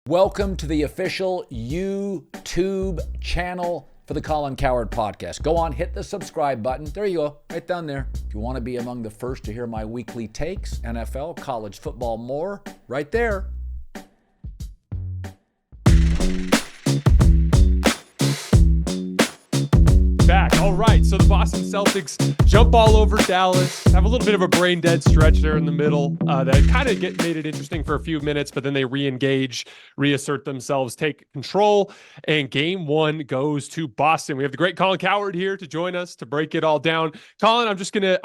Welcome to the official YouTube channel for the Colin Cowherd podcast. Go on, hit the subscribe button. There you go, right down there. If you want to be among the first to hear my weekly takes, NFL, college football, more, right there. Back. All right, so the Boston Celtics jump all over Dallas, have a little bit of a brain dead stretch there in the middle that kind of made it interesting for a few minutes, but then they re-engage, reassert themselves, take control, and game one goes to Boston. We have the great Colin Cowherd here to join us to break it all down. Colin, I'm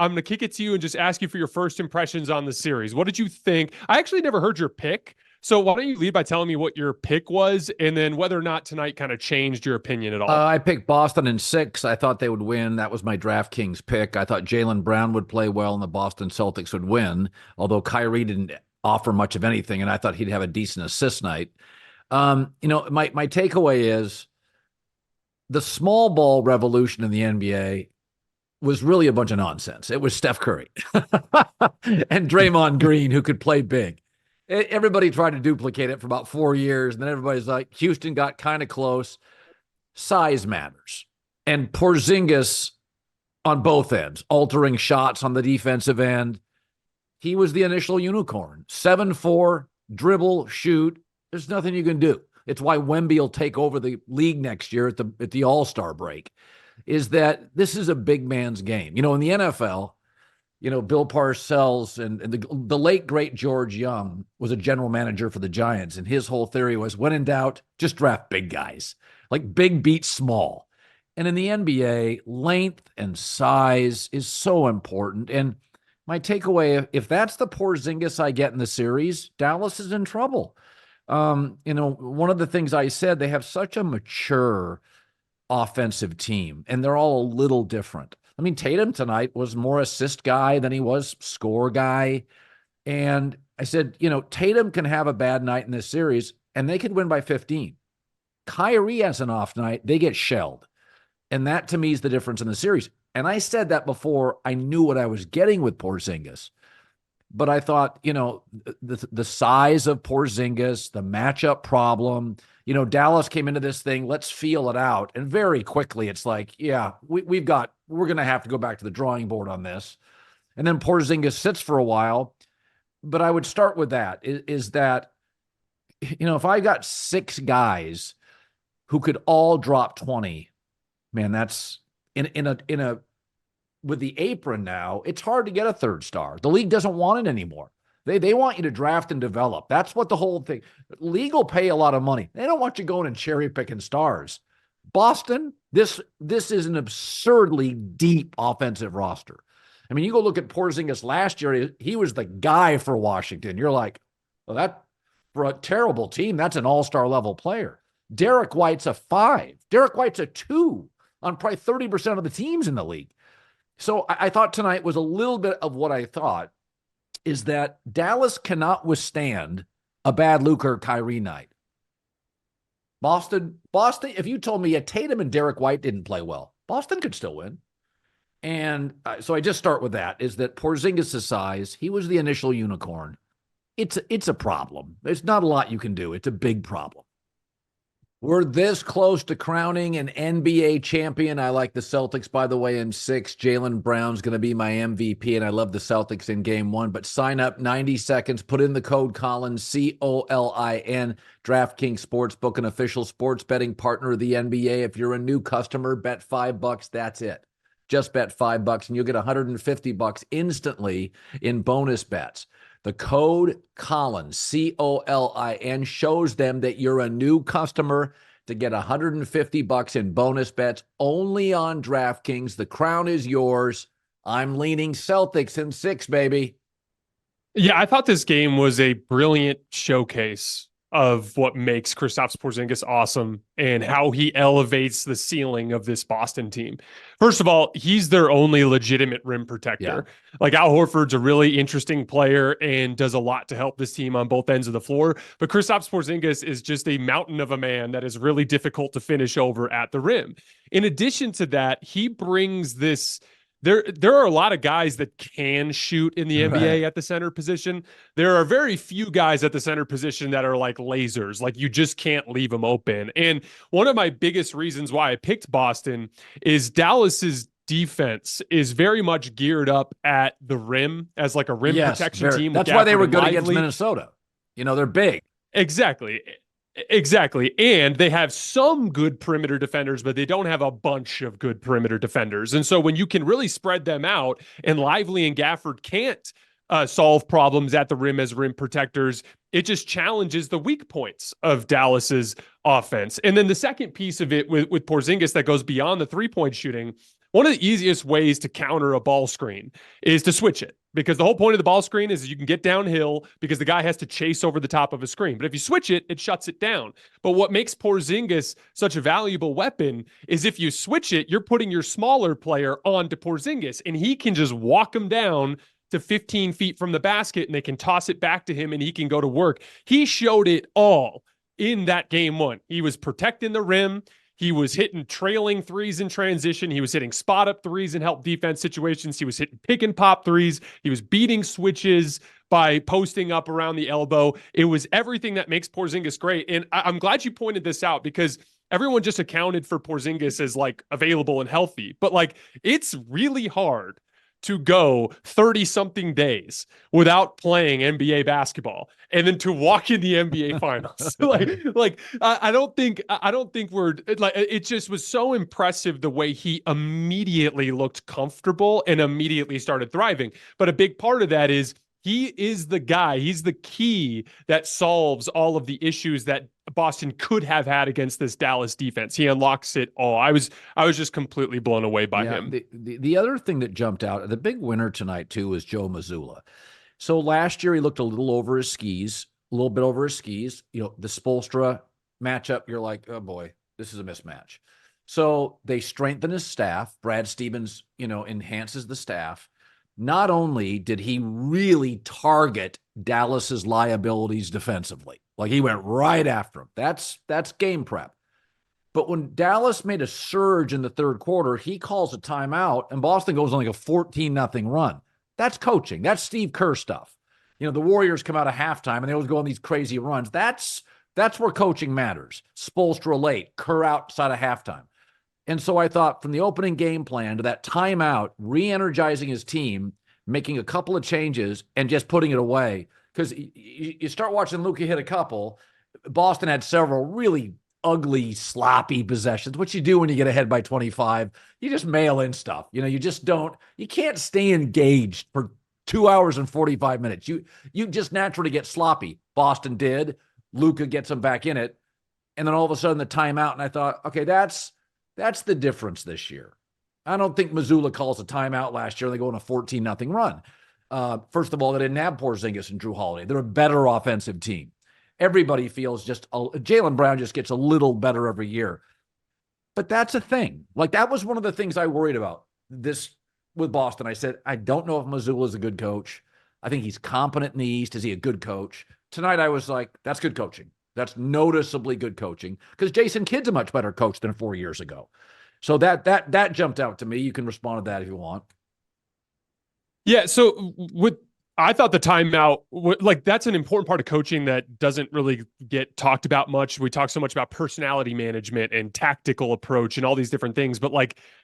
gonna kick it to you and just ask you for your first impressions on the series. What did you think? I actually never heard your pick, so why don't you lead by telling me what your pick was, and then whether or not tonight kind of changed your opinion at all? I picked Boston in 6. I thought they would win. That was my DraftKings pick. I thought Jaylen Brown would play well and the Boston Celtics would win, although Kyrie didn't offer much of anything, and I thought he'd have a decent assist night. My takeaway is the small ball revolution in the NBA was really a bunch of nonsense. It was Steph Curry and Draymond Green who could play big. Everybody tried to duplicate it for about 4 years, and then everybody's like, Houston got kind of close. Size matters. And Porzingis on both ends, altering shots on the defensive end. He was the initial unicorn. 7'4", dribble, shoot. There's nothing you can do. It's why Wemby will take over the league next year at the All-Star break, is that this is a big man's game. In the NFL, Bill Parcells and the late, great George Young was a general manager for the Giants, and his whole theory was, when in doubt, just draft big guys. Like, big beats small. And in the NBA, length and size is so important. And my takeaway, if that's the Porzingis I get in the series, Dallas is in trouble. One of the things I said, they have such a mature offensive team, and they're all a little different. I mean, Tatum tonight was more assist guy than he was score guy. And I said, Tatum can have a bad night in this series, and they could win by 15. Kyrie has an off night, they get shelled. And that, to me, is the difference in the series. And I said that before I knew what I was getting with Porzingis. But I thought, the size of Porzingis, the matchup problem, Dallas came into this thing, let's feel it out. And very quickly, it's like, yeah, we're going to have to go back to the drawing board on this. And then Porzingis sits for a while. But I would start with that, is that, if I got 6 guys who could all drop 20, man, that's with the apron now, it's hard to get a third star. The league doesn't want it anymore. They want you to draft and develop. That's what the whole thing. League will pay a lot of money. They don't want you going and cherry picking stars. Boston, this is an absurdly deep offensive roster. I mean, you go look at Porzingis last year, he was the guy for Washington. You're like, well, that for a terrible team, that's an all-star level player. Derek White's a 5. Derek White's a 2 on probably 30% of the teams in the league. So I thought tonight was a little bit of what I thought, is that Dallas cannot withstand a bad Luka or Kyrie night. Boston, if you told me Tatum and Derek White didn't play well, Boston could still win. And so I just start with that, is that Porzingis' size, he was the initial unicorn. It's a problem. There's not a lot you can do. It's a big problem. We're this close to crowning an NBA champion. I like the Celtics, by the way, in 6. Jaylen Brown's going to be my MVP, and I love the Celtics in game 1. But sign up, 90 seconds. Put in the code Colin, COLIN, DraftKings Sportsbook, an official sports betting partner of the NBA. If you're a new customer, bet $5. That's it. Just bet $5, and you'll get $150 instantly in bonus bets. The code Colin, COLIN, shows them that you're a new customer to get $150 in bonus bets only on DraftKings. The crown is yours. I'm leaning Celtics in 6, baby. Yeah, I thought this game was a brilliant showcase of what makes Kristaps Porzingis awesome and how he elevates the ceiling of this Boston team. First of all, he's their only legitimate rim protector. Yeah. Like, Al Horford's a really interesting player and does a lot to help this team on both ends of the floor. But Kristaps Porzingis is just a mountain of a man that is really difficult to finish over at the rim. In addition to that, he brings this there are a lot of guys that can shoot in the NBA at the center position. There are very few guys at the center position that are like lasers. Like you just can't leave them open. And one of my biggest reasons why I picked Boston is Dallas's defense is very much geared up at the rim as like a rim protection team. That's why they were good against Minnesota. They're big. Exactly. And they have some good perimeter defenders, but they don't have a bunch of good perimeter defenders. And so when you can really spread them out and Lively and Gafford can't solve problems at the rim as rim protectors, it just challenges the weak points of Dallas's offense. And then the second piece of it with Porzingis that goes beyond the 3-point shooting, one of the easiest ways to counter a ball screen is to switch it, because the whole point of the ball screen is you can get downhill because the guy has to chase over the top of a screen. But if you switch it, it shuts it down. But what makes Porzingis such a valuable weapon is if you switch it, you're putting your smaller player onto Porzingis, and he can just walk him down to 15 feet from the basket, and they can toss it back to him, and he can go to work. He showed it all in that game one. He was protecting the rim. He was hitting trailing threes in transition. He was hitting spot up threes in help defense situations. He was hitting pick and pop threes. He was beating switches by posting up around the elbow. It was everything that makes Porzingis great. And I'm glad you pointed this out, because everyone just accounted for Porzingis as like available and healthy. But like, it's really hard to go 30-something days without playing NBA basketball and then to walk in the NBA finals. I don't think we're like, it just was so impressive the way he immediately looked comfortable and immediately started thriving. But a big part of that is he is the guy, he's the key that solves all of the issues that Boston could have had against this Dallas defense. He unlocks it all. I was just completely blown away by him. The other thing that jumped out, the big winner tonight too, is Joe Mazzulla. So last year he looked a little over his skis, the Spoelstra matchup, you're like, oh boy, this is a mismatch. So they strengthen his staff. Brad Stevens, enhances the staff. Not only did he really target Dallas's liabilities defensively, like he went right after him. That's game prep. But when Dallas made a surge in the third quarter, he calls a timeout and Boston goes on like a 14-0 run. That's coaching. That's Steve Kerr stuff. The Warriors come out of halftime and they always go on these crazy runs. That's where coaching matters. Spoelstra late, Kerr outside of halftime. And so I thought, from the opening game plan to that timeout, re-energizing his team, making a couple of changes and just putting it away. Because you start watching Luka hit a couple. Boston had several really ugly, sloppy possessions. What you do when you get ahead by 25, you just mail in stuff. You can't stay engaged for 2 hours and 45 minutes. You just naturally get sloppy. Boston did. Luka gets them back in it. And then all of a sudden the timeout. And I thought, okay, that's the difference this year. I don't think Mazzulla calls a timeout last year. They go on a 14-0 run. First of all, they didn't have Porzingis and Drew Holiday. They're a better offensive team. Everybody feels Jaylen Brown just gets a little better every year. But that's a thing. Like, that was one of the things I worried about this with Boston. I said, I don't know if Mazzulla is a good coach. I think he's competent in the East. Is he a good coach? Tonight I was like, that's good coaching. That's noticeably good coaching, because Jason Kidd's a much better coach than 4 years ago. So that jumped out to me. You can respond to that if you want. Yeah. So I thought the timeout, that's an important part of coaching that doesn't really get talked about much. We talk so much about personality management and tactical approach and all these different things, but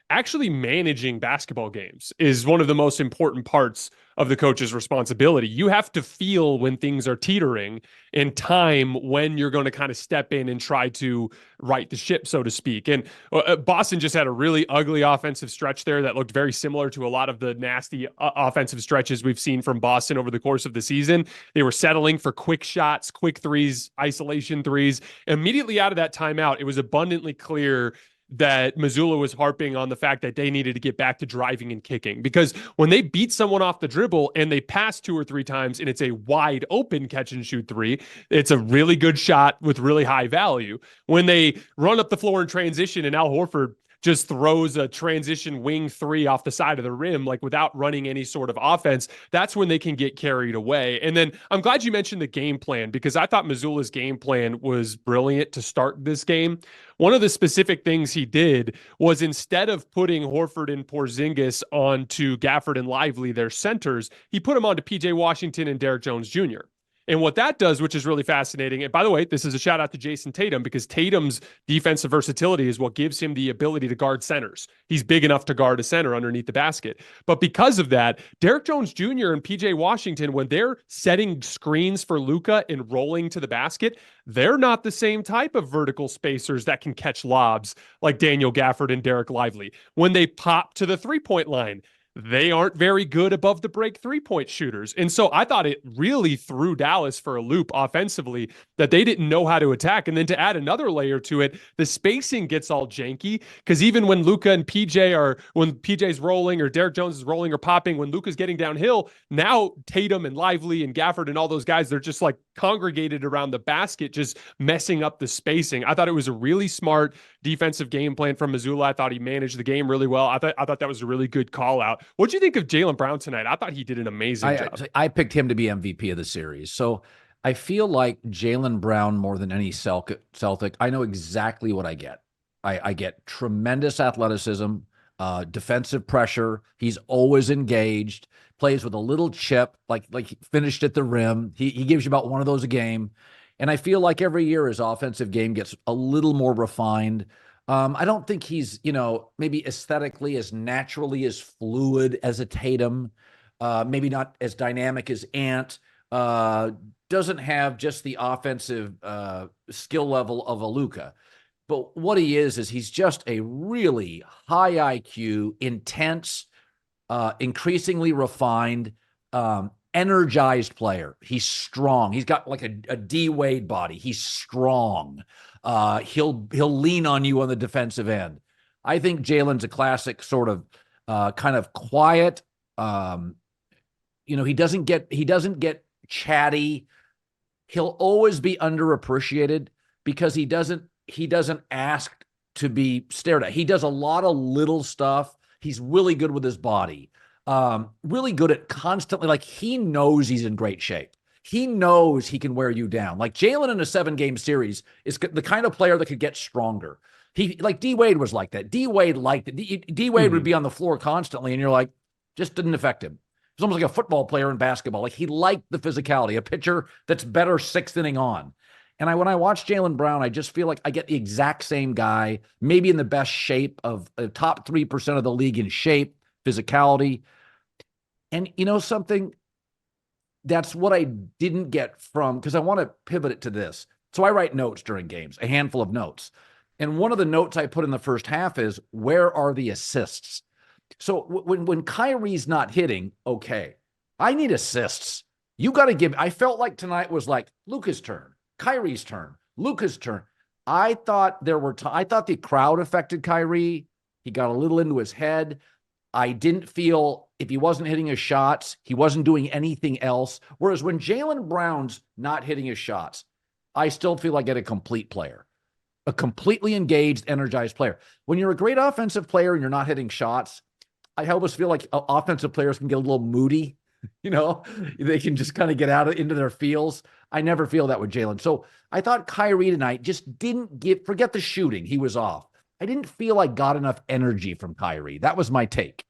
actually managing basketball games is one of the most important parts of the coach's responsibility. You have to feel when things are teetering and time when you're going to kind of step in and try to right the ship, so to speak. And Boston just had a really ugly offensive stretch there that looked very similar to a lot of the nasty offensive stretches we've seen from Boston over the course of the season. They were settling for quick shots, quick threes, isolation threes. Immediately out of that timeout, it was abundantly clear that Mazzulla was harping on the fact that they needed to get back to driving and kicking, because when they beat someone off the dribble and they pass 2 or 3 times and it's a wide open catch and shoot three, it's a really good shot with really high value. When they run up the floor in transition and Al Horford just throws a transition wing three off the side of the rim, like without running any sort of offense, that's when they can get carried away. And then I'm glad you mentioned the game plan, because I thought Missoula's game plan was brilliant to start this game. One of the specific things he did was, instead of putting Horford and Porzingis onto Gafford and Lively, their centers, he put them onto PJ Washington and Derrick Jones Jr. And what that does, which is really fascinating, and by the way, this is a shout out to Jayson Tatum, because Tatum's defensive versatility is what gives him the ability to guard centers. He's big enough to guard a center underneath the basket. But because of that, Derrick Jones Jr. and PJ Washington, when they're setting screens for Luka and rolling to the basket, they're not the same type of vertical spacers that can catch lobs like Daniel Gafford and Derek Lively. When they pop to the three-point line, they aren't very good above the break three-point shooters. And so I thought it really threw Dallas for a loop offensively, that they didn't know how to attack. And then to add another layer to it, the spacing gets all janky, because even when Luka and when PJ's rolling or Derrick Jones is rolling or popping, when Luka's getting downhill, now Tatum and Lively and Gafford and all those guys, they're just like congregated around the basket, just messing up the spacing. I thought it was a really smart defensive game plan from Missoula. I thought he managed the game really well. I thought that was a really good call out. What do you think of Jaylen Brown tonight? I thought he did an amazing job. I picked him to be MVP of the series. So I feel like Jaylen Brown, more than any Celtic, I know exactly what I get. I get tremendous athleticism, defensive pressure. He's always engaged, plays with a little chip, like he finished at the rim. He gives you about one of those a game. And I feel like every year his offensive game gets a little more refined. I don't think he's, maybe aesthetically as naturally as fluid as a Tatum, maybe not as dynamic as Ant, doesn't have just the offensive skill level of a Luka. But what he is he's just a really high IQ, intense, increasingly refined, energized player. He's strong. He's got like a D Wade body. He's strong. He'll lean on you on the defensive end. I think Jaylen's a classic sort of kind of quiet. He doesn't get chatty. He'll always be underappreciated because he doesn't ask to be stared at. He does a lot of little stuff. He's really good with his body. Really good at constantly, like, he knows he's in great shape. He knows he can wear you down. Like, Jaylen in a 7-game series is the kind of player that could get stronger. Like D Wade was like that. D Wade liked it. D Wade would be on the floor constantly, and you're like, just didn't affect him. It's almost like a football player in basketball. Like, he liked the physicality, a pitcher that's better 6th inning on. And when I watch Jaylen Brown, I just feel like I get the exact same guy, maybe in the best shape of the top 3% of the league in shape, physicality. And something, that's what I didn't get from, because I want to pivot it to this. So I write notes during games, a handful of notes. And one of the notes I put in the first half is, where are the assists? So when Kyrie's not hitting, okay, I need assists. You got to give. I felt like tonight was like Luka's turn, Kyrie's turn, Luka's turn. I thought I thought the crowd affected Kyrie. He got a little into his head. I didn't feel, if he wasn't hitting his shots, he wasn't doing anything else. Whereas when Jaylen Brown's not hitting his shots, I still feel like I get a complete player, a completely engaged, energized player. When you're a great offensive player and you're not hitting shots, I always feel like offensive players can get a little moody. They can just kind of get into their feels. I never feel that with Jaylen. So I thought Kyrie tonight just didn't forget the shooting. He was off. I didn't feel I got enough energy from Kyrie. That was my take.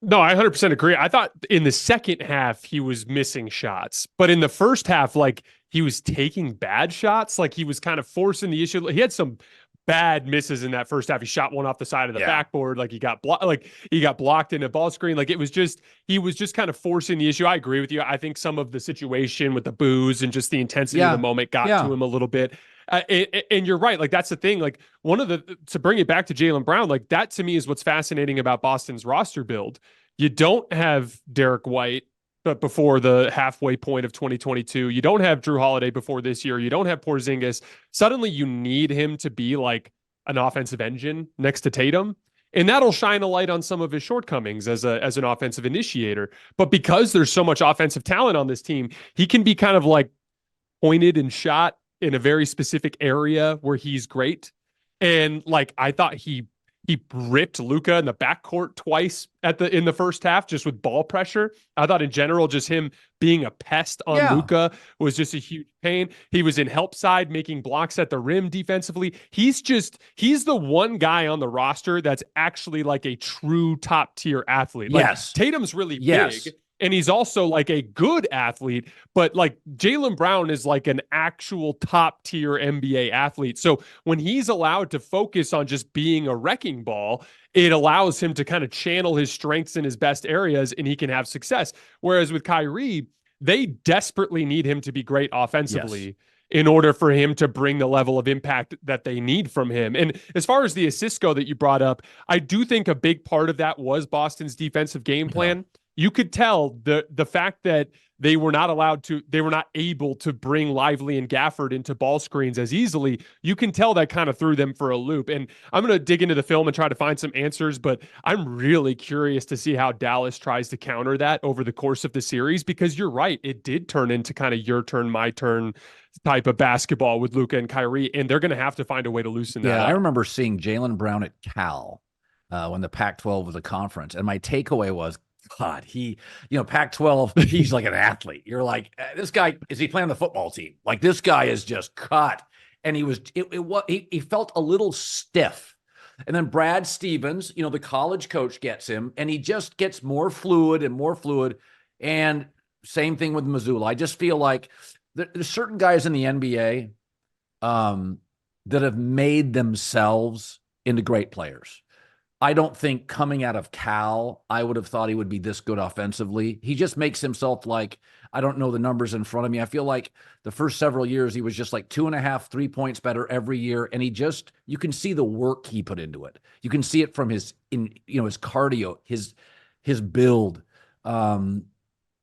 No, I 100% agree. I thought in the second half, he was missing shots. But in the first half, like, he was taking bad shots. Like, he was kind of forcing the issue. He had some bad misses in that first half. He shot one off the side of the backboard. Like, he got blocked in a ball screen. Like, he was just kind of forcing the issue. I agree with you. I think some of the situation with the boos and just the intensity of the moment got to him a little bit. And you're right. Like, that's the thing. Like, to bring it back to Jaylen Brown, like, that to me is what's fascinating about Boston's roster build. You don't have Derek White, but before the halfway point of 2022, you don't have Drew Holiday before this year. You don't have Porzingis. Suddenly you need him to be like an offensive engine next to Tatum. And that'll shine a light on some of his shortcomings as an offensive initiator. But because there's so much offensive talent on this team, he can be kind of like pointed and shot in a very specific area where he's great. And like, I thought he ripped Luka in the backcourt twice in the first half, just with ball pressure. I thought in general, just him being a pest on Luka was just a huge pain. He was in help side, making blocks at the rim defensively. He's the one guy on the roster that's actually like a true top tier athlete. Like, Yes. Tatum's really big. And he's also like a good athlete, but like Jaylen Brown is like an actual top tier NBA athlete. So when he's allowed to focus on just being a wrecking ball, it allows him to kind of channel his strengths in his best areas and he can have success. Whereas with Kyrie, they desperately need him to be great offensively in order for him to bring the level of impact that they need from him. And as far as the assists go that you brought up, I do think a big part of that was Boston's defensive game plan. You could tell the fact that they were not able to bring Lively and Gafford into ball screens as easily. You can tell that kind of threw them for a loop. And I'm going to dig into the film and try to find some answers, but I'm really curious to see how Dallas tries to counter that over the course of the series, because you're right. It did turn into kind of your turn, my turn type of basketball with Luka and Kyrie, and they're going to have to find a way to loosen that up. I remember seeing Jaylen Brown at Cal when the Pac-12 was a conference. And my takeaway was, God, Pac-12, he's like an athlete. You're like, this guy, is he playing on the football team? Like, this guy is just cut. And he felt a little stiff. And then Brad Stevens, the college coach, gets him, and he just gets more fluid and more fluid. And same thing with Missoula. I just feel like there's certain guys in the NBA that have made themselves into great players. I don't think coming out of Cal, I would have thought he would be this good offensively. He just makes himself like, I don't know the numbers in front of me. I feel like the first several years, he was just like 2.5, 3 points better every year. And you can see the work he put into it. You can see it from his cardio, his build. And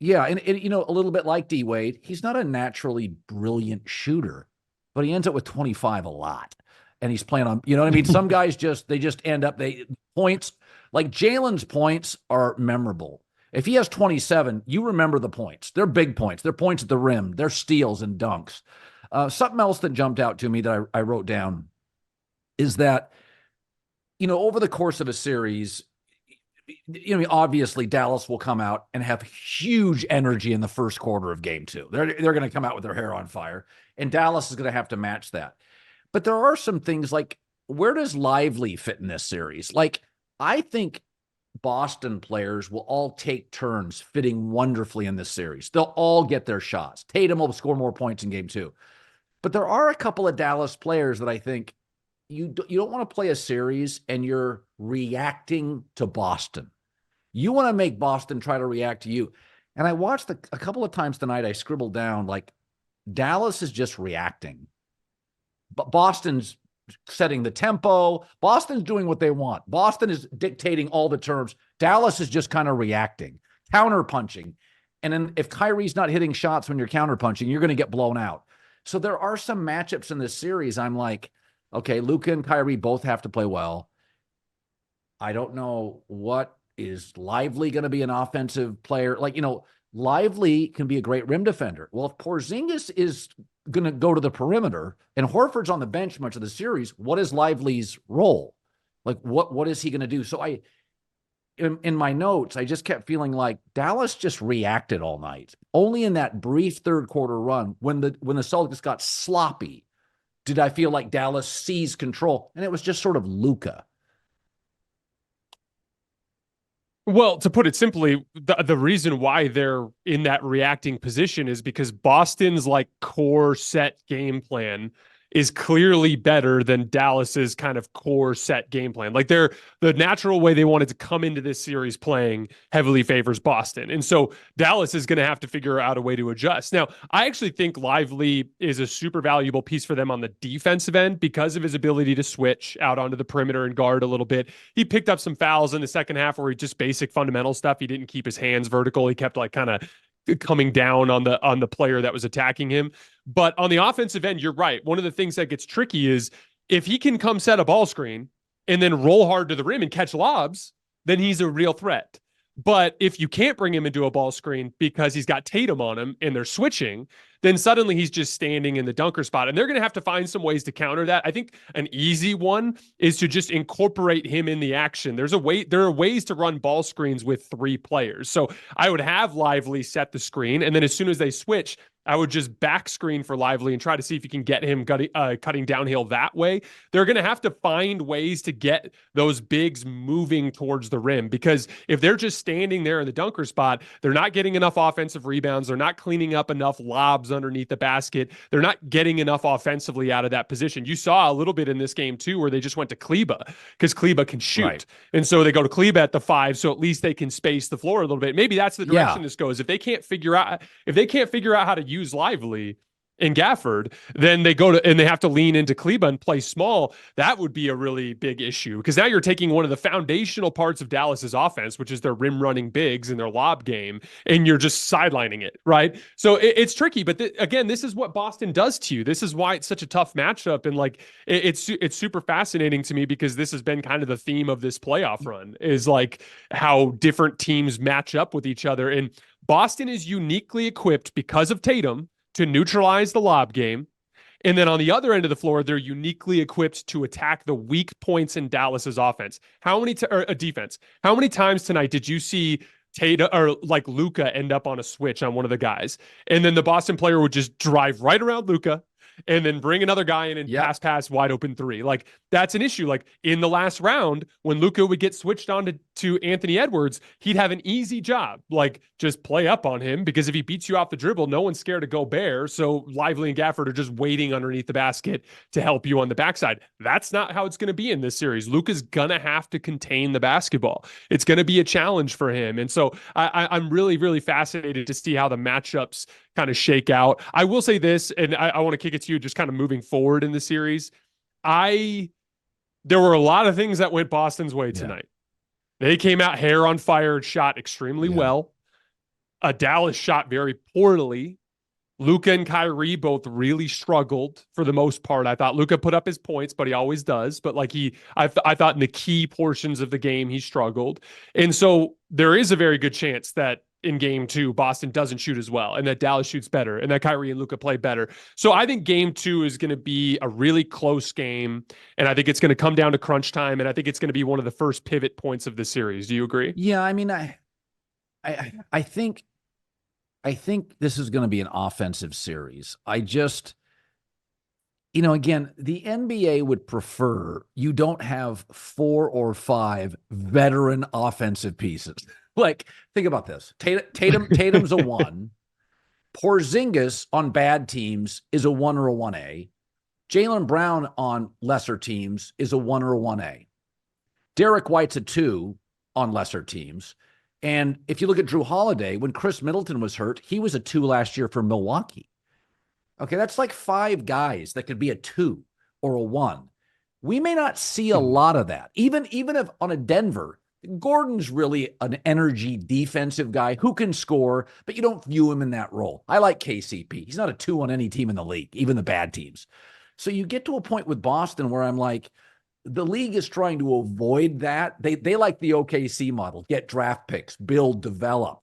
a little bit like D Wade, he's not a naturally brilliant shooter, but he ends up with 25 a lot. And he's playing on, you know what I mean? Some guys they just end up, points, like Jaylen's points are memorable. If he has 27, you remember the points. They're big points. They're points at the rim. They're steals and dunks. Something else that jumped out to me that I wrote down is that, over the course of a series, obviously Dallas will come out and have huge energy in the first quarter of game 2. They're going to come out with their hair on fire, and Dallas is going to have to match that. But there are some things like, where does Lively fit in this series? Like, I think Boston players will all take turns fitting wonderfully in this series. They'll all get their shots. Tatum will score more points in game 2. But there are a couple of Dallas players that I think you don't want to play a series and you're reacting to Boston. You want to make Boston try to react to you. And I watched a couple of times tonight, I scribbled down, like, Dallas is just reacting. But Boston's setting the tempo. Boston's doing what they want. Boston is dictating all the terms. Dallas is just kind of reacting, counterpunching. And then if Kyrie's not hitting shots when you're counterpunching, you're going to get blown out. So there are some matchups in this series. I'm like, okay, Luka and Kyrie both have to play well. I don't know what is Lively going to be an offensive player. Like, Lively can be a great rim defender. Well, if Porzingis is going to go to the perimeter and Horford's on the bench much of the series, what is Lively's role? Like, what is he going to do? So in my notes, I just kept feeling like Dallas just reacted all night. Only in that brief third quarter run, when the Celtics got sloppy, did I feel like Dallas seized control. And it was just sort of Luka. Well, to put it simply, the reason why they're in that reacting position is because Boston's like core set game plan is clearly better than Dallas's kind of core set game plan. Like the natural way they wanted to come into this series playing heavily favors Boston. And so Dallas is going to have to figure out a way to adjust. Now, I actually think Lively is a super valuable piece for them on the defensive end because of his ability to switch out onto the perimeter and guard a little bit. He picked up some fouls in the second half where he just basic fundamental stuff. He didn't keep his hands vertical. He kept like kind of coming down on the player that was attacking him. But on the offensive end, you're right. One of the things that gets tricky is if he can come set a ball screen and then roll hard to the rim and catch lobs, then he's a real threat. But if you can't bring him into a ball screen because he's got Tatum on him and they're switching, then suddenly he's just standing in the dunker spot. And they're going to have to find some ways to counter that. I think an easy one is to just incorporate him in the action. There are ways to run ball screens with 3 players. So I would have Lively set the screen, and then as soon as they switch, I would just back screen for Lively and try to see if you can get him cutting downhill that way. They're going to have to find ways to get those bigs moving towards the rim, because if they're just standing there in the dunker spot, they're not getting enough offensive rebounds. They're not cleaning up enough lobs underneath the basket. They're not getting enough offensively out of that position. You saw a little bit in this game too, where they just went to Kleba because Kleba can shoot. Right. And so they go to Kleba at the 5, so at least they can space the floor a little bit. Maybe that's the direction this goes. If they can't figure out how to use Lively and Gafford, then they have to lean into Kleba and play small. That would be a really big issue, because now you're taking one of the foundational parts of Dallas's offense, which is their rim running bigs and their lob game, and you're just sidelining it, right? So it's tricky, but again, this is what Boston does to you. This is why it's such a tough matchup, and like it's super fascinating to me, because this has been kind of the theme of this playoff run, is like how different teams match up with each other. And Boston is uniquely equipped because of Tatum to neutralize the lob game. And then on the other end of the floor, they're uniquely equipped to attack the weak points in Dallas's offense. Defense. How many times tonight did you see Tatum or like Luka end up on a switch on one of the guys, and then the Boston player would just drive right around Luka and then bring another guy in and pass wide open 3? Like, that's an issue. Like in the last round, when Luka would get switched on to Anthony Edwards, he'd have an easy job. Like, just play up on him, because if he beats you off the dribble, no one's scared to go bare. So Lively and Gafford are just waiting underneath the basket to help you on the backside. That's not how it's going to be in this series. Luka's going to have to contain the basketball. It's going to be a challenge for him. And so I'm really, really fascinated to see how the matchups kind of shake out. I will say this, and I want to kick it to you just kind of moving forward in the series. There were a lot of things that went Boston's way tonight. They came out hair on fire, shot extremely well. Dallas shot very poorly. Luka and Kyrie both really struggled for the most part. I thought Luka put up his points, but he always does. But like I thought in the key portions of the game, he struggled. And so there is a very good chance that in game 2, Boston doesn't shoot as well, and that Dallas shoots better, and that Kyrie and Luka play better. So I think game 2 is going to be a really close game, and I think it's going to come down to crunch time, and I think it's going to be one of the first pivot points of the series. Do you agree? Yeah, I mean, I think this is going to be an offensive series. I just, again, the NBA would prefer you don't have 4 or 5 veteran offensive pieces. Like, think about this. Tatum's a 1. Porzingis on bad teams is a 1 or a 1A. Jaylen Brown on lesser teams is a 1 or a 1A. Derek White's a 2 on lesser teams. And if you look at Drew Holiday, when Chris Middleton was hurt, he was a 2 last year for Milwaukee. Okay, that's like 5 guys that could be a 2 or a 1. We may not see a lot of that. Even if on a Denver, Gordon's really an energy defensive guy who can score, but you don't view him in that role. I like KCP. He's not a 2 on any team in the league, even the bad teams. So you get to a point with Boston where I'm like, the league is trying to avoid that. They like the OKC model, get draft picks, build, develop.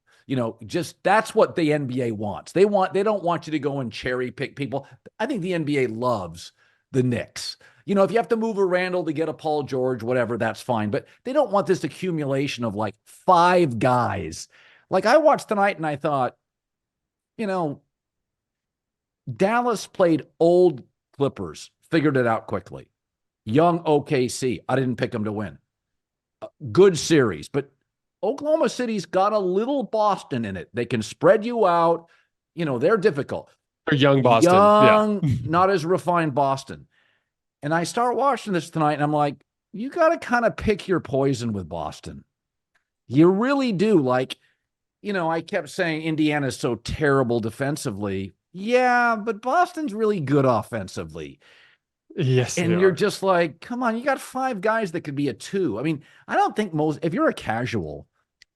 Just that's what the NBA wants. They don't want you to go and cherry pick people. I think the NBA loves the Knicks. If you have to move a Randall to get a Paul George, whatever, that's fine. But they don't want this accumulation of like 5 guys. Like I watched tonight and I thought, Dallas played old Clippers, figured it out quickly. Young OKC, I didn't pick them to win. Good series, but Oklahoma City's got a little Boston in it. They can spread you out. They're difficult. They're young Boston. Not as refined Boston. And I start watching this tonight, and I'm like, you got to kind of pick your poison with Boston. You really do. Like, I kept saying Indiana's so terrible defensively. Yeah, but Boston's really good offensively. Yes. And you're just like, come on, you got 5 guys that could be a 2. I mean, I don't think if you're a casual,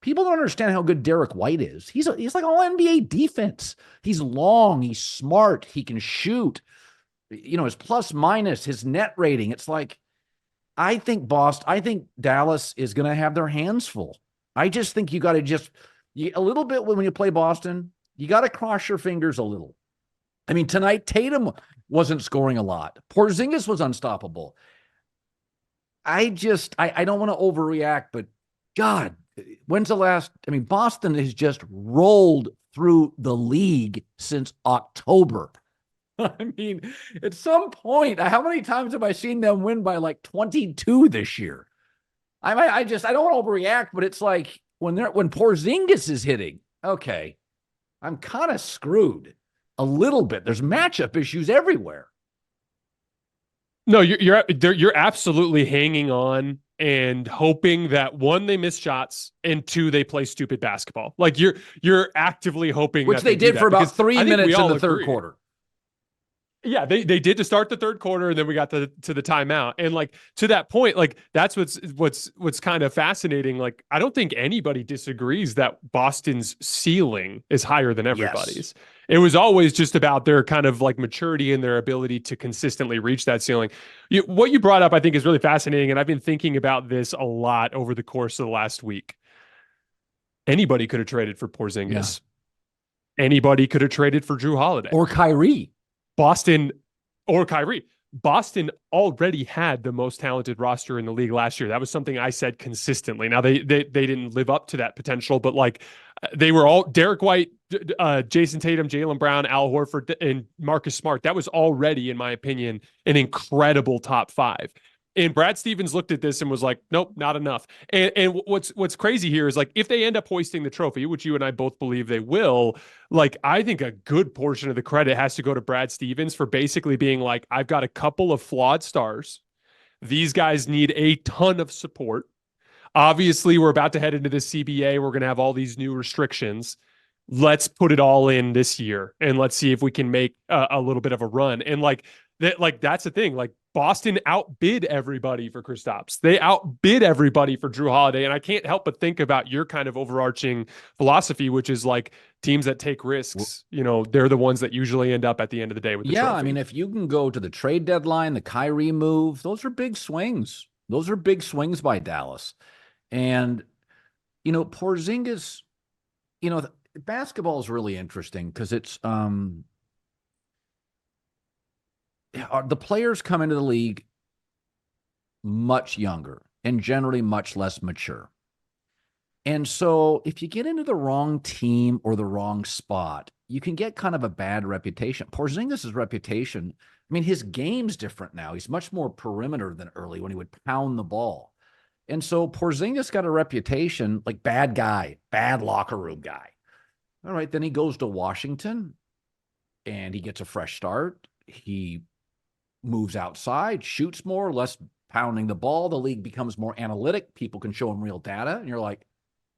people don't understand how good Derek White is. He's like all NBA defense. He's long, he's smart, he can shoot. His plus minus, his net rating. It's like, I think Dallas is going to have their hands full. I just think you got to a little bit when you play Boston, you got to cross your fingers a little. I mean, tonight, Tatum wasn't scoring a lot. Porzingis was unstoppable. I don't want to overreact, but God, when's the last? I mean, Boston has just rolled through the league since October. I mean, at some point, how many times have I seen them win by like 22 this year? I don't want to overreact, but it's like when Porzingis is hitting, okay, I'm kind of screwed a little bit. There's matchup issues everywhere. No, you're absolutely hanging on and hoping that one, they miss shots, and two, they play stupid basketball. Like you're actively hoping, which that they did for about 3 minutes in the third agree. quarter. Yeah, they did to start the third quarter, and then we got to the timeout. And like to that point, like that's what's kind of fascinating. Like I don't think anybody disagrees that Boston's ceiling is higher than everybody's. Yes. It was always just about their kind of like maturity and their ability to consistently reach that ceiling. What you brought up, I think, is really fascinating, and I've been thinking about this a lot over the course of the last week. Anybody could have traded for Porzingis. Yeah. Anybody could have traded for Jrue Holiday or Kyrie. Boston or Kyrie. Boston already had the most talented roster in the league last year. That was something I said consistently. Now they didn't live up to that potential, but like they were all Derek White, Jayson Tatum, Jaylen Brown, Al Horford, and Marcus Smart. That was already, in my opinion, an incredible top five. And Brad Stevens looked at this and was like, nope, not enough. And what's crazy here is like, if they end up hoisting the trophy, which you and I both believe they will, like, I think a good portion of the credit has to go to Brad Stevens for basically being like, I've got a couple of flawed stars. These guys need a ton of support. Obviously, we're about to head into the CBA. We're going to have all these new restrictions. Let's put it all in this year and let's see if we can make a little bit of a run. And that's the thing. Like, Boston outbid everybody for Kristaps. They outbid everybody for Jrue Holiday. And I can't help but think about your kind of overarching philosophy, which is like teams that take risks, they're the ones that usually end up at the end of the day with the trophy. I mean, if you can go to the trade deadline, the Kyrie move, those are big swings. Those are big swings by Dallas. And, Porzingis, basketball is really interesting because it's the players come into the league much younger and generally much less mature. And so if you get into the wrong team or the wrong spot, you can get kind of a bad reputation. Porzingis' reputation, I mean, his game's different now. He's much more perimeter than early when he would pound the ball. And so Porzingis got a reputation like bad guy, bad locker room guy. All right, then he goes to Washington and he gets a fresh start. He moves outside, shoots more, less pounding the ball. The league becomes more analytic. People can show him real data. And you're like,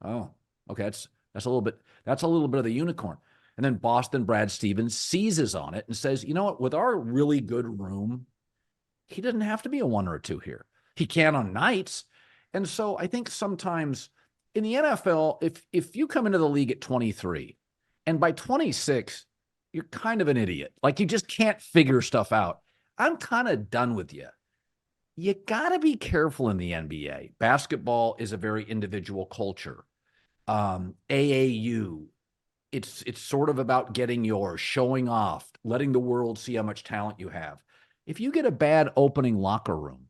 oh, okay, that's a little bit of the unicorn. And then Boston, Brad Stevens seizes on it and says, you know what, with our really good room, he doesn't have to be a 1 or a 2 here. He can on nights. And so I think sometimes in the NFL, if you come into the league at 23 and by 26, you're kind of an idiot. Like you just can't figure stuff out. I'm kind of done with you. You got to be careful in the NBA. Basketball is a very individual culture. AAU, it's sort of about getting yours, showing off, letting the world see how much talent you have. If you get a bad opening locker room,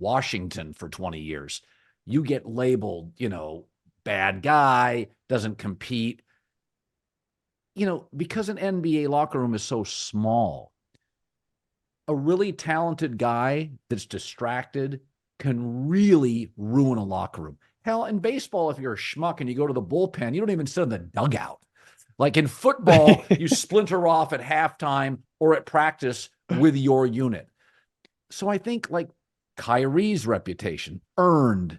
Washington for 20 years, you get labeled, bad guy, doesn't compete. Because an NBA locker room is so small, a really talented guy that's distracted can really ruin a locker room. Hell, in baseball, if you're a schmuck and you go to the bullpen, you don't even sit in the dugout. Like in football, you splinter off at halftime or at practice with your unit. So I think like Kyrie's reputation earned.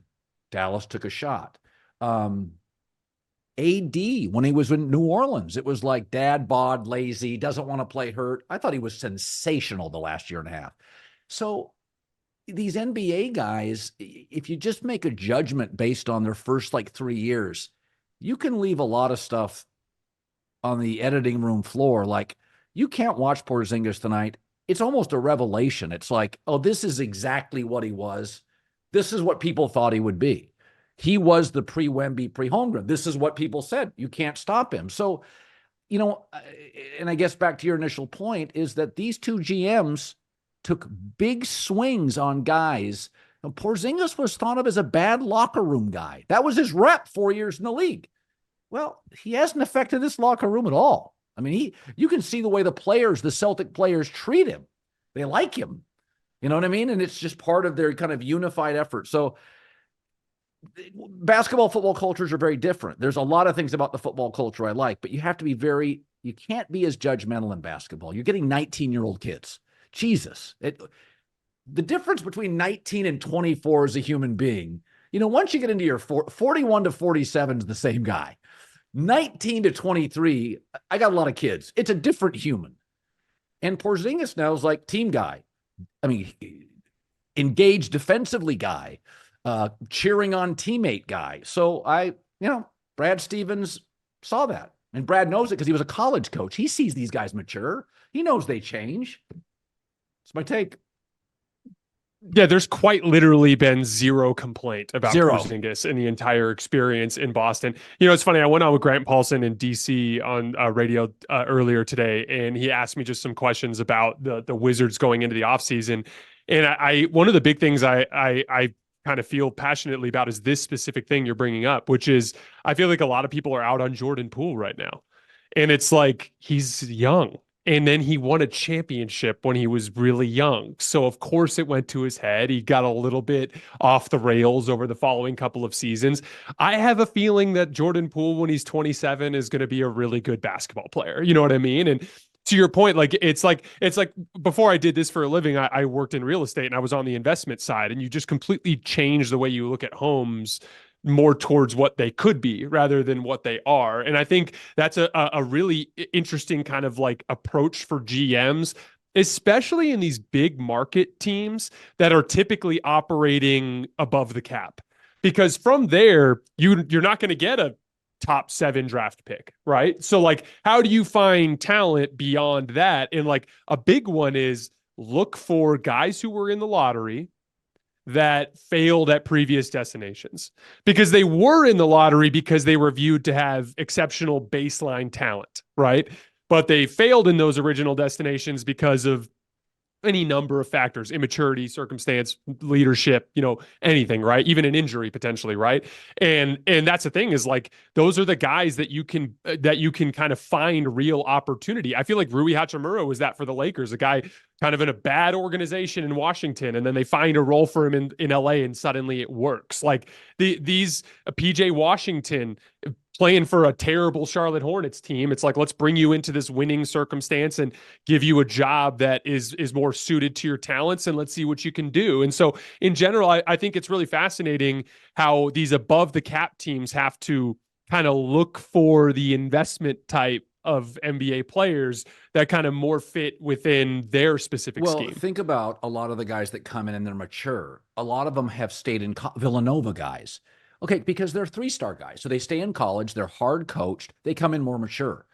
Dallas took a shot. AD, when he was in New Orleans, it was like dad bod, lazy, doesn't want to play hurt. I thought he was sensational the last year and a half. So these NBA guys, if you just make a judgment based on their first 3 years, you can leave a lot of stuff on the editing room floor. Like you can't watch Porzingis tonight. It's almost a revelation. It's like, oh, this is exactly what he was. This is what people thought he would be. He was the pre-Wemby, pre-Holmgren. This is what people said. You can't stop him. So, and I guess back to your initial point is that these two GMs took big swings on guys. Porzingis was thought of as a bad locker room guy. That was his rep 4 years in the league. Well, he hasn't affected this locker room at all. I mean, you can see the way the Celtic players treat him. They like him. You know what I mean? And it's just part of their kind of unified effort. So basketball, football cultures are very different. There's a lot of things about the football culture I like, but you have to be you can't be as judgmental in basketball. You're getting 19-year-old kids. Jesus. The difference between 19 and 24 as a human being, once you get into your 41 to 47 is the same guy. 19 to 23, I got a lot of kids. It's a different human. And Porzingis now is like team guy. I mean, engaged defensively guy. Cheering on teammate guy. So Brad Stevens saw that. And Brad knows it because he was a college coach. He sees these guys mature. He knows they change. That's my take. Yeah, there's quite literally been zero complaint about Porzingis in the entire experience in Boston. It's funny. I went on with Grant Paulson in DC on radio earlier today, and he asked me just some questions about the Wizards going into the offseason. And I one of the big things I kind of feel passionately about is this specific thing you're bringing up, which is I feel like a lot of people are out on Jordan Poole right now. And it's like, he's young. And then he won a championship when he was really young. So of course it went to his head. He got a little bit off the rails over the following couple of seasons. I have a feeling that Jordan Poole, when he's 27, is going to be a really good basketball player. You know what I mean? And to your point, it's like before I did this for a living, I worked in real estate and I was on the investment side, and you just completely change the way you look at homes more towards what they could be rather than what they are. And I think that's a really interesting kind of like approach for GMs, especially in these big market teams that are typically operating above the cap, because from there, you're not going to get a top 7 draft pick, right? So like, how do you find talent beyond that? And like a big one is look for guys who were in the lottery that failed at previous destinations, because they were in the lottery because they were viewed to have exceptional baseline talent, right? But they failed in those original destinations because of any number of factors: immaturity, circumstance, leadership, anything, right? Even an injury potentially, right? And that's the thing, is like, those are the guys that you can kind of find real opportunity. I feel like Rui Hachimura was that for the Lakers, a guy kind of in a bad organization in Washington, and then they find a role for him in LA, and suddenly it works. Like these PJ Washington playing for a terrible Charlotte Hornets team. It's like, let's bring you into this winning circumstance and give you a job that is more suited to your talents, and let's see what you can do. And so in general, I think it's really fascinating how these above the cap teams have to kind of look for the investment type of NBA players that kind of more fit within their specific scheme. Think about a lot of the guys that come in and they're mature. A lot of them have stayed in Villanova guys. Okay, because they're 3-star guys. So they stay in college, they're hard coached, they come in more mature.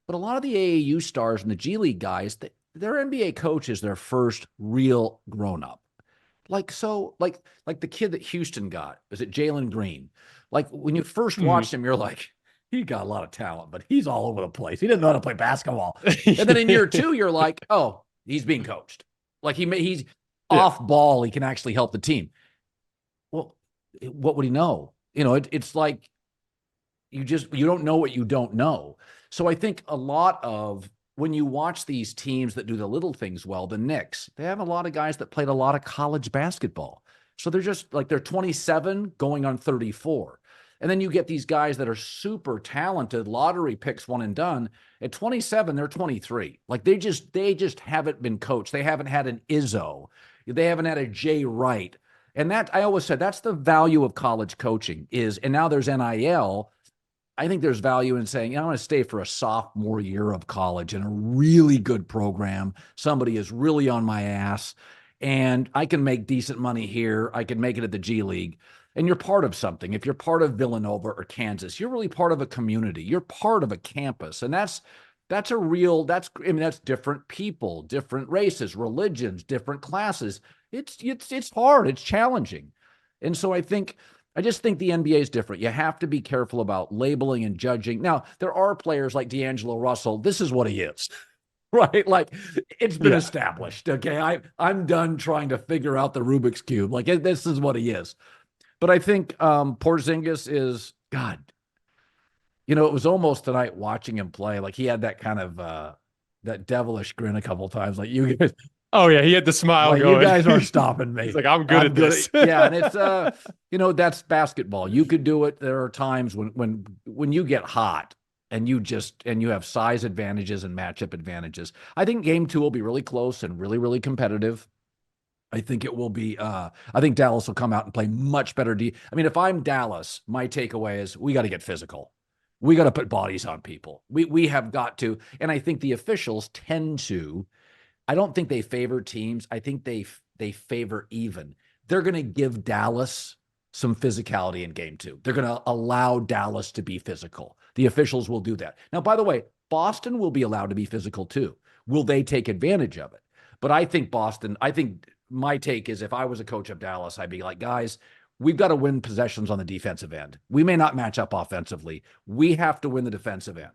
But a lot of the AAU stars and the G League guys, their NBA coach is their first real grown-up. Like the kid that Houston got, is it Jalen Green? Like when you first watched him, you're like, he got a lot of talent, but he's all over the place. He doesn't know how to play basketball. And then in year 2, you're like, oh, he's being coached. Like he's off ball. He can actually help the team. Well, what would he know? It's like you don't know what you don't know. So I think a lot of when you watch these teams that do the little things well, the Knicks, they have a lot of guys that played a lot of college basketball. So they're just like, they're 27 going on 34. And then you get these guys that are super talented, lottery picks, one and done. At 27, they're 23. Like they just haven't been coached. They haven't had an Izzo. They haven't had a Jay Wright. And that, I always said, that's the value of college coaching and now there's NIL. I think there's value in saying, I want to stay for a sophomore year of college in a really good program. Somebody is really on my ass and I can make decent money here. I can make it at the G League. And you're part of something. If you're part of Villanova or Kansas, you're really part of a community. You're part of a campus. And that's different people, different races, religions, different classes. It's hard. It's challenging. And so I think I just think the NBA is different. You have to be careful about labeling and judging. Now, there are players like D'Angelo Russell. This is what he is, right? Like, it's been established. Okay. I'm done trying to figure out the Rubik's Cube. Like, this is what he is. But I think Porzingis is, God, it was almost tonight watching him play. Like, he had that kind of that devilish grin a couple of times. Like, you guys, oh yeah, he had the smile like, going. you guys aren't stopping me. He's like, I'm good at this. Yeah, and it's that's basketball. You could do it. There are times when you get hot and you have size advantages and matchup advantages. I think game 2 will be really close and really, really competitive. I think it will be. I think Dallas will come out and play much better. I mean, if I'm Dallas, my takeaway is we got to get physical. We got to put bodies on people. We have got to. And I think the officials tend to. I don't think they favor teams. I think they favor even. They're going to give Dallas some physicality in game 2. They're going to allow Dallas to be physical. The officials will do that. Now, by the way, Boston will be allowed to be physical too. Will they take advantage of it? But I think my take is if I was a coach of Dallas, I'd be like, guys, we've got to win possessions on the defensive end. We may not match up offensively. We have to win the defensive end.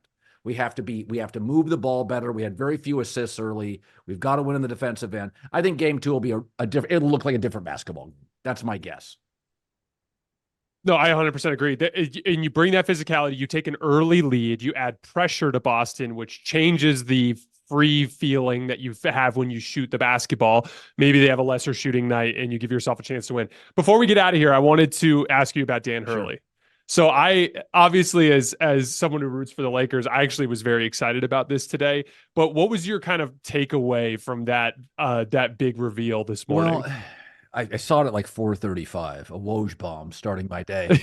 We have to move the ball better. We had very few assists early. We've got to win in the defensive end. I think game 2 will be a different, it'll look like a different basketball game. That's my guess. No, I 100% agree. And you bring that physicality, you take an early lead, you add pressure to Boston, which changes the free feeling that you have when you shoot the basketball. Maybe they have a lesser shooting night and you give yourself a chance to win. Before we get out of here, I wanted to ask you about Dan Hurley. Sure. So I obviously, as someone who roots for the Lakers, I actually was very excited about this today. But what was your kind of takeaway from that big reveal this morning? Well, I saw it at like 4:35, a Woj bomb starting my day.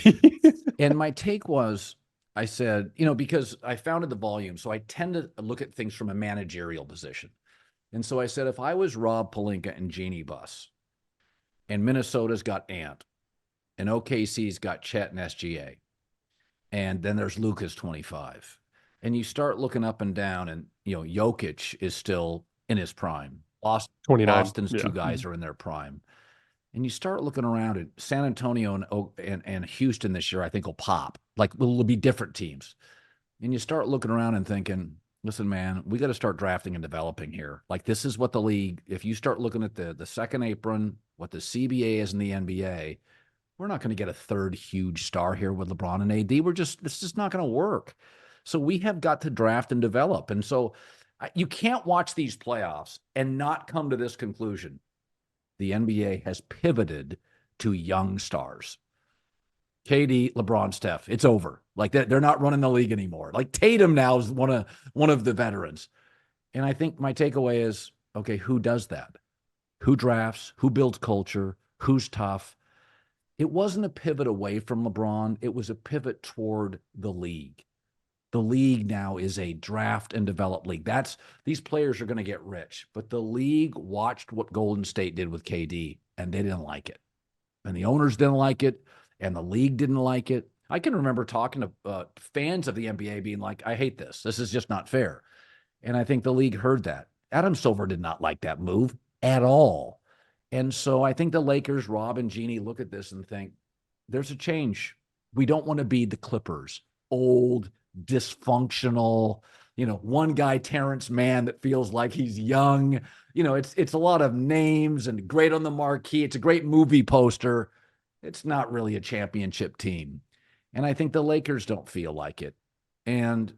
And my take was, I said, because I founded the volume, so I tend to look at things from a managerial position. And so I said, if I was Rob Pelinka and Jeannie Buss, and Minnesota's got Ant, and OKC's got Chet and SGA, and then there's Luka's 25, and you start looking up and down, and Jokic is still in his prime. 29. Boston's 2 guys are in their prime. And you start looking around at San Antonio and Houston this year, I think will pop. Like, will be different teams. And you start looking around and thinking, listen, man, we got to start drafting and developing here. Like, this is what the league, if you start looking at the second apron, what the CBA is in the NBA, we're not going to get a third huge star here with LeBron and AD. This is not going to work. So we have got to draft and develop. And so you can't watch these playoffs and not come to this conclusion. The NBA has pivoted to young stars. KD, LeBron, Steph, it's over. Like, they're not running the league anymore. Like, Tatum now is one of the veterans. And I think my takeaway is, okay, who does that? Who drafts? Who builds culture? Who's tough? It wasn't a pivot away from LeBron. It was a pivot toward the league. The league now is a draft and develop league. These players are going to get rich, but the league watched what Golden State did with KD, and they didn't like it. And the owners didn't like it, and the league didn't like it. I can remember talking to fans of the NBA being like, I hate this. This is just not fair. And I think the league heard that. Adam Silver did not like that move at all. And so I think the Lakers, Rob and Jeannie, look at this and think, there's a change. We don't want to be the Clippers, old, dysfunctional, one guy, Terrence Mann, that feels like he's young. It's a lot of names and great on the marquee. It's a great movie poster. It's not really a championship team. And I think the Lakers don't feel like it. And,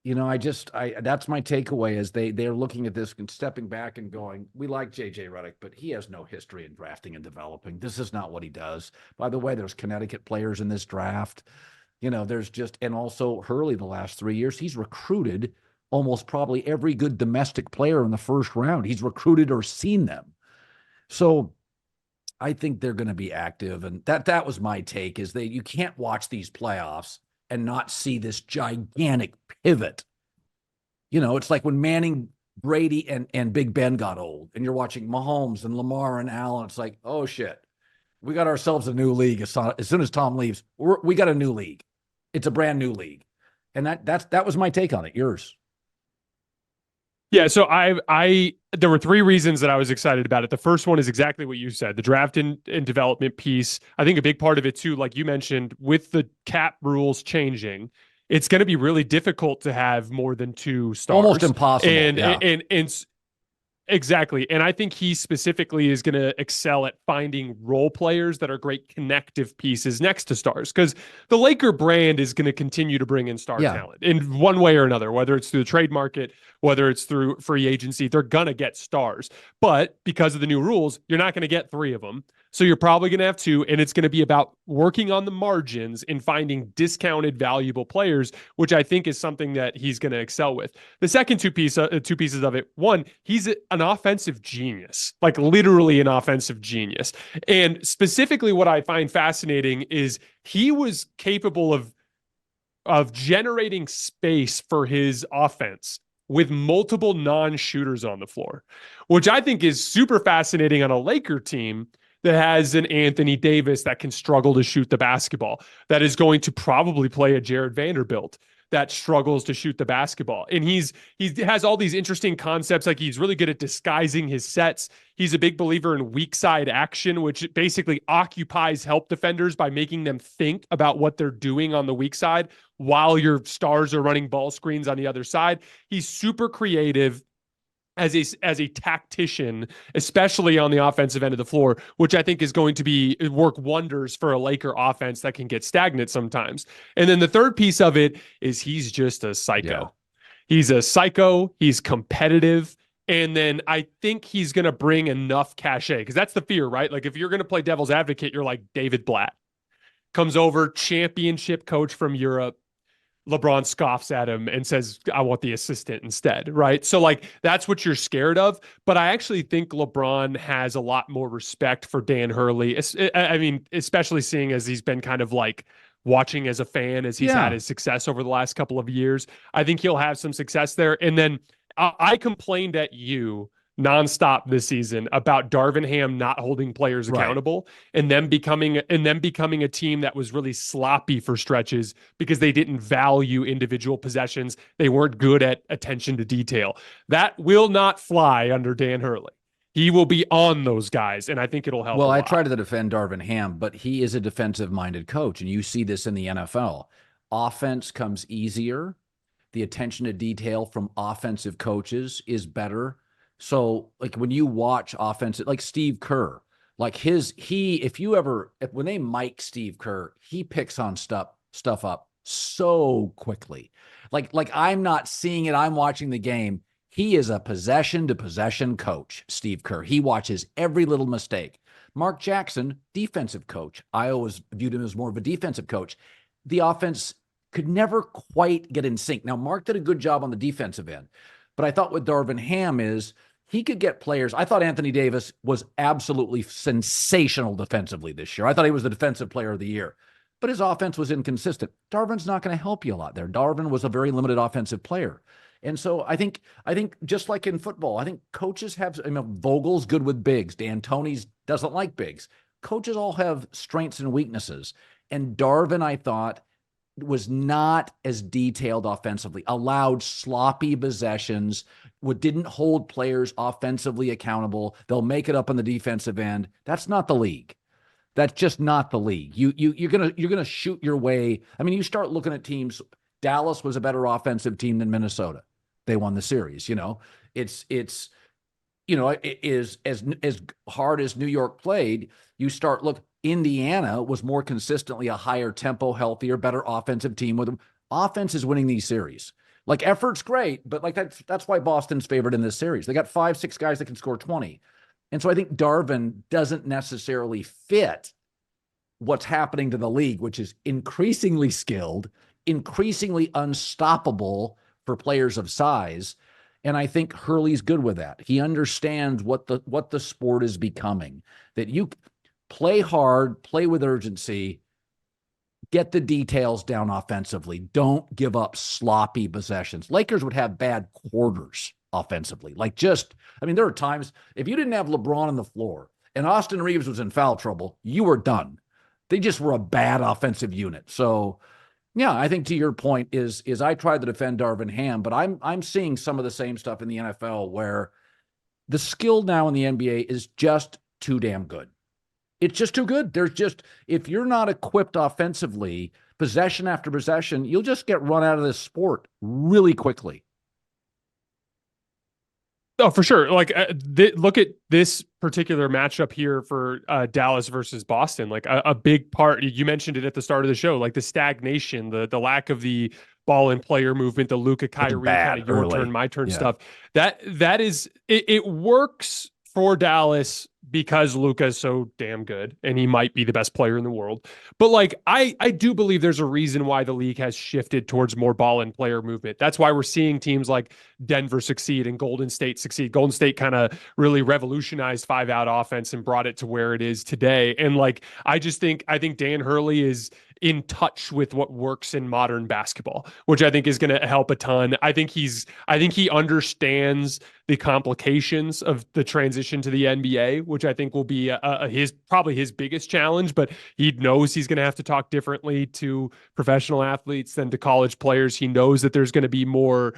that's my takeaway is they're looking at this and stepping back and going, we like JJ Redick, but he has no history in drafting and developing. This is not what he does. By the way, there's Connecticut players in this draft. And also Hurley the last 3 years, he's recruited almost probably every good domestic player in the first round. He's recruited or seen them. So I think they're going to be active. And that was my take is you can't watch these playoffs and not see this gigantic pivot. It's like when Manning, Brady, and Big Ben got old, and you're watching Mahomes and Lamar and Allen. It's like, oh shit, we got ourselves a new league. As soon as Tom leaves, we got a new league. It's a brand new league. And that was my take on it. Yours? Yeah, so there were three reasons that I was excited about it. The first one is exactly what you said, the draft and development piece. I think a big part of it too, like you mentioned, with the cap rules changing, it's going to be really difficult to have more than two Almost stars. impossible. And Yeah. and exactly. And I think he specifically is going to excel at finding role players that are great connective pieces next to stars, because the Laker brand is going to continue to bring in star Yeah. talent in one way or another, whether it's through the trade market, whether it's through free agency. They're going to get stars. But because of the new rules, you're not going to get three of them. So you're probably going to have two, and it's going to be about working on the margins and finding discounted, valuable players, which I think is something that he's going to excel with. The second two pieces of it. One, he's an offensive genius, like literally an offensive genius. And specifically, what I find fascinating is he was capable of generating space for his offense with multiple non-shooters on the floor, which I think is super fascinating on a Laker team that has an Anthony Davis that can struggle to shoot the basketball, that is going to probably play a Jared Vanderbilt that struggles to shoot the basketball. And he has all these interesting concepts. Like, he's really good at disguising his sets. He's a big believer in weak side action, which basically occupies help defenders by making them think about what they're doing on the weak side while your stars are running ball screens on the other side. He's super creative as a tactician, especially on the offensive end of the floor, which I think is going to work wonders for a Laker offense that can get stagnant sometimes. And then the third piece of it is he's just a psycho. Yeah. He's a psycho. He's competitive. And then I think he's going to bring enough cachet, because that's the fear, right? Like, if you're going to play devil's advocate, you're like David Blatt. Comes over, championship coach from Europe. LeBron scoffs at him and says, I want the assistant instead, right? So, like, that's what you're scared of. But I actually think LeBron has a lot more respect for Dan Hurley. I mean, especially seeing as he's been kind of like watching as a fan as he's had his success over the last couple of years. I think he'll have some success there. And then I complained at you nonstop this season about Darvin Ham not holding players accountable, and them becoming a team that was really sloppy for stretches because they didn't value individual possessions. They weren't good at attention to detail. That will not fly under Dan Hurley. He will be on those guys, and I think it'll help. Well, I try to defend Darvin Ham, but he is a defensive-minded coach, and you see this in the NFL. Offense comes easier. The attention to detail from offensive coaches is better. So, like, when you watch offensive, like Steve Kerr, like when they mic Steve Kerr, he picks on stuff up so quickly. Like I'm not seeing it. I'm watching the game. He is a possession to possession coach, Steve Kerr. He watches every little mistake. Mark Jackson, defensive coach. I always viewed him as more of a defensive coach. The offense could never quite get in sync. Now, Mark did a good job on the defensive end. But I thought with Darvin Ham is he could get players. I thought Anthony Davis was absolutely sensational defensively this year. I thought he was the defensive player of the year. But his offense was inconsistent. Darvin's not going to help you a lot there. Darvin was a very limited offensive player. And so I think just like in football, I think coaches have, Vogel's good with bigs. D'Antoni's doesn't like bigs. Coaches all have strengths and weaknesses. And Darvin, I thought, was not as detailed offensively, allowed sloppy possessions, didn't hold players offensively accountable. They'll make it up on the defensive end. That's not the league. That's just not the league. You're gonna shoot your way. I mean, you start looking at teams. Dallas was a better offensive team than Minnesota. They won the series. It is as hard as New York played. You start look. Indiana was more consistently a higher tempo, healthier, better offensive team with them. Offense is winning these series. Like, effort's great, but like that's why Boston's favored in this series. They got 5-6 guys that can score 20. And so I think Darvin doesn't necessarily fit what's happening to the league, which is increasingly skilled, increasingly unstoppable for players of size. And I think Hurley's good with that. He understands what the sport is becoming, that you play hard, play with urgency, get the details down offensively. Don't give up sloppy possessions. Lakers would have bad quarters offensively. There are times, if you didn't have LeBron on the floor and Austin Reeves was in foul trouble, you were done. They just were a bad offensive unit. So Yeah, I think to your point is I tried to defend Darvin Ham, but I'm seeing some of the same stuff in the NFL where the skill now in the NBA is just too damn good. It's just too good. There's just, if you're not equipped offensively, possession after possession, you'll just get run out of this sport really quickly. Oh, for sure. Like, look at this particular matchup here for Dallas versus Boston. Like a big part, you mentioned it at the start of the show, like the stagnation, the lack of the ball and player movement, the Luka Kyrie kind of your turn, my turn stuff. That is, it works for Dallas because Luka is so damn good and he might be the best player in the world. But like, I do believe there's a reason why the league has shifted towards more ball and player movement. That's why we're seeing teams like Denver succeed and Golden State succeed. Golden State kind of really revolutionized 5-out offense and brought it to where it is today. And like, I think Dan Hurley is in touch with what works in modern basketball, which I think is going to help a ton. I think he understands the complications of the transition to the NBA, which I think will be probably his biggest challenge, but he knows he's going to have to talk differently to professional athletes than to college players. He knows that there's going to be more,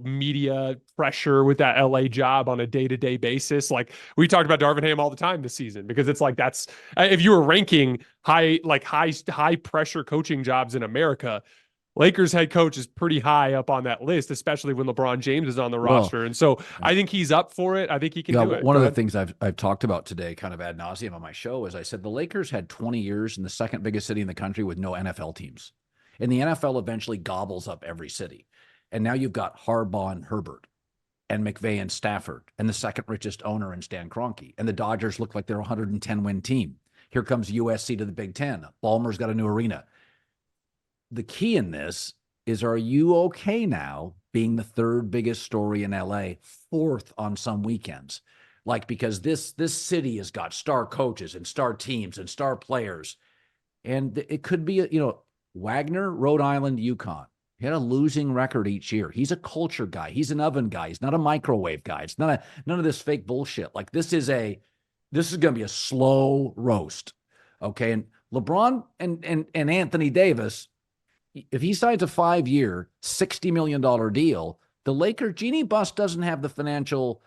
media pressure with that LA job on a day-to-day basis. Like we talked about Darvin Ham all the time this season, because it's like, that's, if you were ranking high pressure coaching jobs in America, Lakers head coach is pretty high up on that list, especially when LeBron James is on the roster. And so I think he's up for it. I think he can do it. One of the things I've talked about today kind of ad nauseum on my show is I said the Lakers had 20 years in the second biggest city in the country with no NFL teams. And the NFL eventually gobbles up every city. And now you've got Harbaugh and Herbert and McVay and Stafford and the second richest owner in Stan Kroenke. And the Dodgers look like they're a 110-win team. Here comes USC to the Big Ten. Ballmer's got a new arena. The key in this is, are you okay now being the third biggest story in LA, fourth on some weekends? Like, because this city has got star coaches and star teams and star players. And it could be, Wagner, Rhode Island, UConn. He had a losing record each year. He's a culture guy. He's an oven guy. He's not a microwave guy. It's none of this fake bullshit. Like this is going to be a slow roast. Okay. And LeBron and Anthony Davis, if he signs a 5-year, $60 million deal, the Lakers, Jeannie Buss doesn't have the financial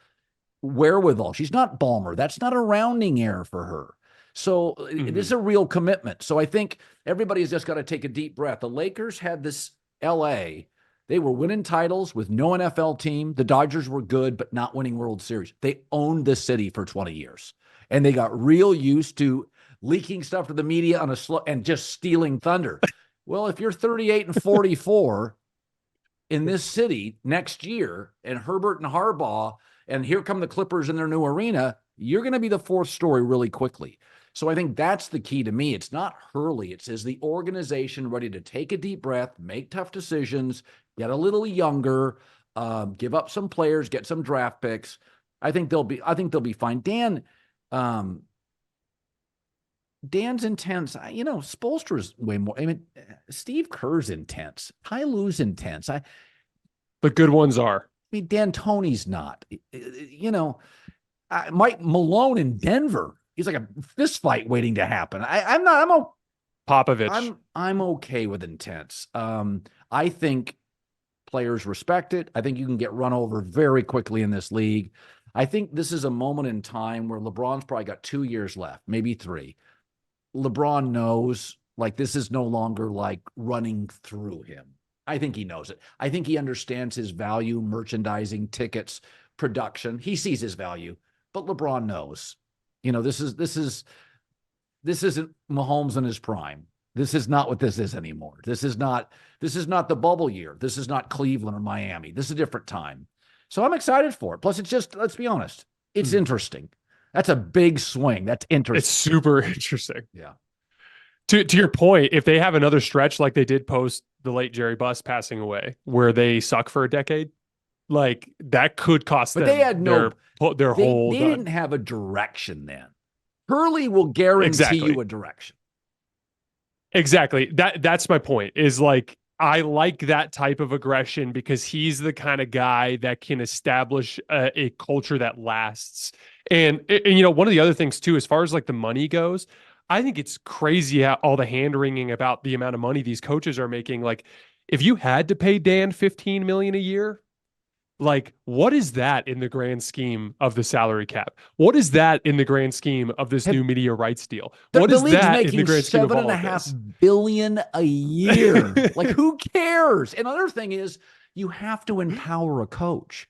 wherewithal. She's not Ballmer. That's not a rounding error for her. So it is a real commitment. So I think everybody's just got to take a deep breath. The Lakers had this LA, they were winning titles with no NFL team. The Dodgers were good, but not winning World Series. They owned the city for 20 years. And they got real used to leaking stuff to the media on a slow and just stealing thunder. Well, if you're 38 and 44 in this city next year, and Herbert and Harbaugh, and here come the Clippers in their new arena, you're going to be the fourth story really quickly. So I think that's the key to me. It's not Hurley. It's is the organization ready to take a deep breath, make tough decisions, get a little younger, give up some players, get some draft picks. I think they'll be fine. Dan's intense. Spoelstra's way more. I mean, Steve Kerr's intense. Ty Lue's intense. The good ones are. I mean, D'Antoni's not. Mike Malone in Denver. He's like a fist fight waiting to happen. Popovich. I'm okay with intense. I think players respect it. I think you can get run over very quickly in this league. I think this is a moment in time where LeBron's probably got 2 years left, maybe 3. LeBron knows, like, this is no longer like running through him. I think he knows it. I think he understands his value, merchandising, tickets, production. He sees his value, but LeBron knows. This isn't Mahomes in his prime. This is not what this is anymore. This is not the bubble year. This is not Cleveland or Miami. This is a different time. So I'm excited for it. Plus, it's just, let's be honest, it's interesting. That's a big swing. That's interesting. It's super interesting. Yeah. To your point, if they have another stretch like they did post the late Jerry Buss passing away, where they suck for a decade, like that could cost them. But they had their whole. They didn't have a direction then. Hurley will guarantee you a direction. Exactly. That's my point. Is like, I like that type of aggression because he's the kind of guy that can establish a culture that lasts. And one of the other things too, as far as like the money goes, I think it's crazy how all the hand-wringing about the amount of money these coaches are making. Like, if you had to pay Dan $15 million a year, like, what is that in the grand scheme of the salary cap? What is that in the grand scheme of this new media rights deal? What is league's that in making the grand scheme of all of $7.5 billion a year. Like, who cares? And another thing is, you have to empower a coach.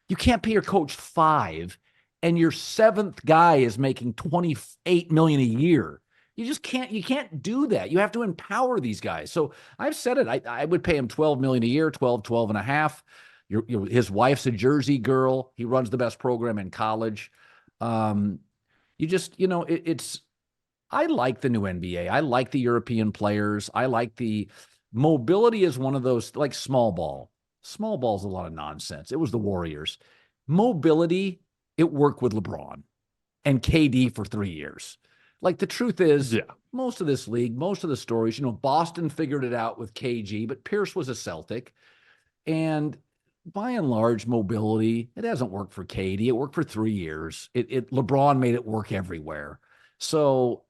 You can't pay your coach $5 and your seventh guy is making $28 million a year. You just can't, you can't do that. You have to empower these guys. So I've said it. I would pay him $12 million a year, 12 and a half. His wife's a Jersey girl. He runs the best program in college. You just, it's, I like the new NBA. I like the European players. I like the mobility is one of those, like small ball. Small ball's a lot of nonsense. It was the Warriors. Mobility, it worked with LeBron and KD for 3 years. Like, the truth is, most of this league, most of the stories, Boston figured it out with KG, but Pierce was a Celtic. And by and large, mobility, it hasn't worked for KD. It worked for 3 years. LeBron made it work everywhere. So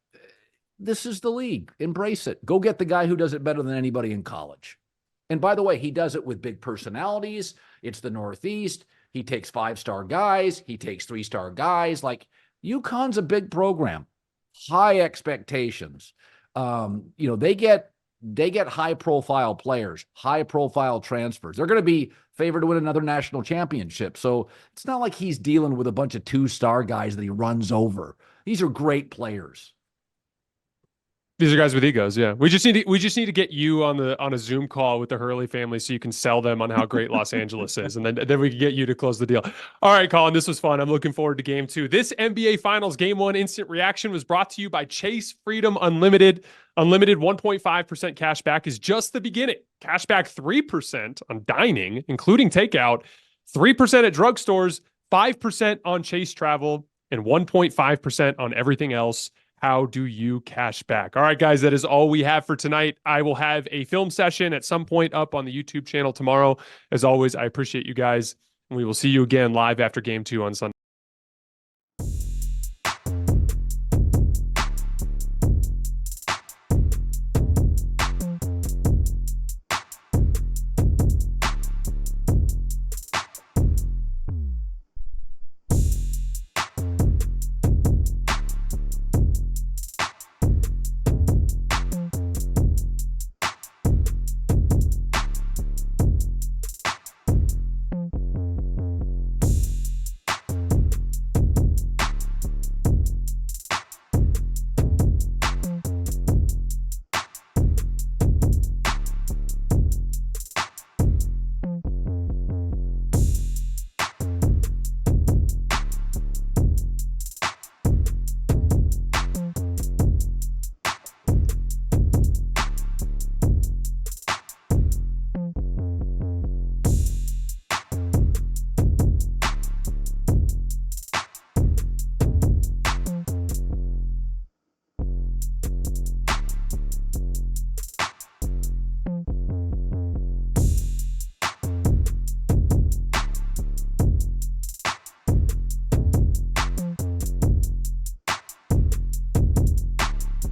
this is the league. Embrace it. Go get the guy who does it better than anybody in college. And by the way, he does it with big personalities. It's the Northeast. He takes 5-star guys. He takes 3-star guys. Like, UConn's a big program. High expectations. They get high-profile players, high-profile transfers. They're going to be favored to win another national championship. So it's not like he's dealing with a bunch of 2-star guys that he runs over. These are great players. These are guys with egos. Yeah. We just need to get you on a Zoom call with the Hurley family so you can sell them on how great Los Angeles is. And then we can get you to close the deal. All right, Colin, this was fun. I'm looking forward to game 2. This NBA Finals Game 1 instant reaction was brought to you by Chase Freedom Unlimited. Unlimited 1.5% cash back is just the beginning. Cash back 3% on dining, including takeout, 3% at drugstores, 5% on Chase Travel, and 1.5% on everything else. How do you cash back? All right, guys, that is all we have for tonight. I will have a film session at some point up on the YouTube channel tomorrow. As always, I appreciate you guys, and we will see you again live after game 2 on Sunday.